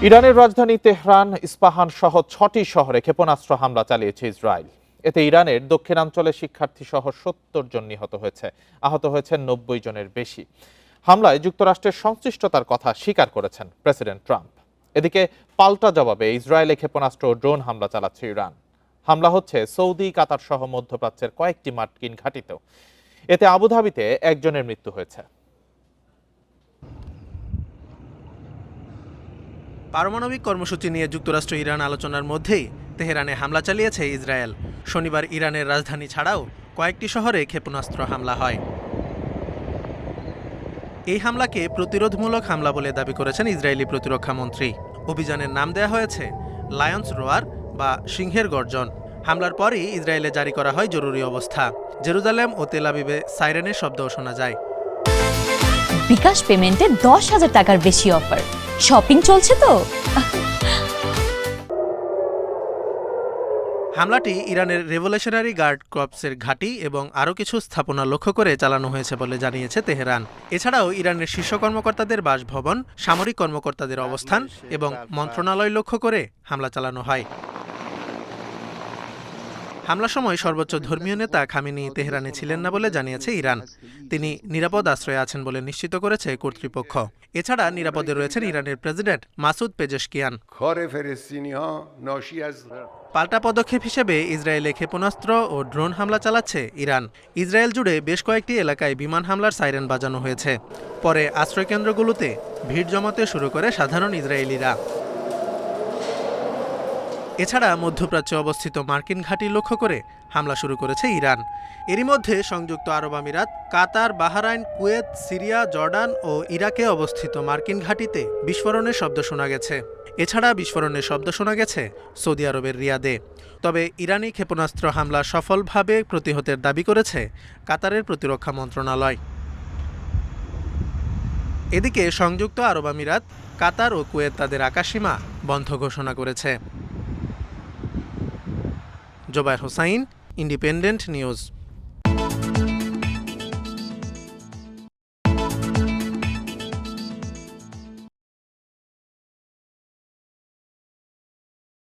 ইরানের রাজধানী তেহরান, ইস্পাহান সহ ৬টি শহরে ক্ষেপণাস্ত্র হামলা চালিয়েছে ইসরায়েল। এতে ইরানের দক্ষিণাঞ্চলে শিক্ষার্থী সহ ৭০ জন নিহত হয়েছে, আহত হয়েছেন ৯০ জনের বেশি। হামলায় যুক্তরাষ্ট্রের সংশ্লিষ্টতার কথা স্বীকার করেছেন প্রেসিডেন্ট ট্রাম্প। এদিকে পাল্টা জবাবে ইসরায়েলে ক্ষেপণাস্ত্র ও ড্রোন হামলা চালাচ্ছে ইরান। হামলা হচ্ছে সৌদি, কাতার সহ মধ্যপ্রাচ্যের কয়েকটি মার্কিন ঘাঁটিতেও। এতে আবুধাবিতে একজনের মৃত্যু হয়েছে। পারমাণবিক কর্মসূচি নিয়ে যুক্তরাষ্ট্র ইরান আলোচনার মধ্যেই তেহরানে হামলা চালিয়েছে ইসরায়েল। শনিবার ইরানের রাজধানী ছাড়াও কয়েকটি শহরে ক্ষেপণাস্ত্র হামলা হয়। এই হামলাকে প্রতিরোধমূলক হামলা বলে দাবি করেছেন ইসরায়েলি প্রতিরক্ষা মন্ত্রী। অভিযানের নাম দেয়া হয়েছে লায়ন্স রোয়ার বা সিংহের গর্জন। হামলার পরই ইসরায়েলে জারি করা হয় জরুরি অবস্থা। জেরুজালেম ও তেল আবিবে সাইরেনের শব্দও শোনা যায়। বিকাশ পেমেন্টে ১০,০০০ টাকার বেশি অফার। শপিং চলছে তো। হামলাটি ইরানের রেভলিউশনারি গার্ড কর্পসের ঘাঁটি এবং আরও কিছু স্থাপনা লক্ষ্য করে চালানো হয়েছে বলে জানিয়েছে তেহরান। এছাড়াও ইরানের শীর্ষ কর্মকর্তাদের বাসভবন, সামরিক কর্মকর্তাদের অবস্থান এবং মন্ত্রণালয় লক্ষ্য করে হামলা চালানো হয়। হামলার সময় সর্বোচ্চ ধর্মীয় নেতা খামেনি তেহরানে ছিলেন না বলে জানিয়েছে ইরান। তিনি নিরাপদ আশ্রয়ে আছেন বলে নিশ্চিত করেছে কর্তৃপক্ষ। এছাড়া নিরাপদে রয়েছেন ইরানের প্রেসিডেন্ট মাসুদ পেজেশকিয়ান। পাল্টা পদক্ষেপ হিসেবে ইসরায়েলে ক্ষেপণাস্ত্র ও ড্রোন হামলা চালাচ্ছে ইরান। ইসরায়েল জুড়ে বেশ কয়েকটি এলাকায় বিমান হামলার সাইরেন বাজানো হয়েছে। পরে আশ্রয়কেন্দ্রগুলোতে ভিড় জমাতে শুরু করে সাধারণ ইসরায়েলিরা। এছাড়া মধ্যপ্রাচ্যে অবস্থিত মার্কিন ঘাঁটি লক্ষ্য করে হামলা শুরু করেছে ইরান। এরই মধ্যে সংযুক্ত আরব আমিরাত, কাতার, বাহরাইন, কুয়েত, সিরিয়া, জর্ডান ও ইরাকে অবস্থিত মার্কিন ঘাঁটিতে বিস্ফোরণের শব্দ শোনা গেছে। এছাড়া বিস্ফোরণের শব্দ শোনা গেছে সৌদি আরবের রিয়াদে। তবে ইরানি ক্ষেপণাস্ত্র হামলা সফলভাবে প্রতিহতের দাবি করেছে কাতারের প্রতিরক্ষা মন্ত্রণালয়। এদিকে সংযুক্ত আরব আমিরাত, কাতার ও কুয়েত তাদের আকাশসীমা বন্ধ ঘোষণা করেছে। Zobayer Hossain, Independent news.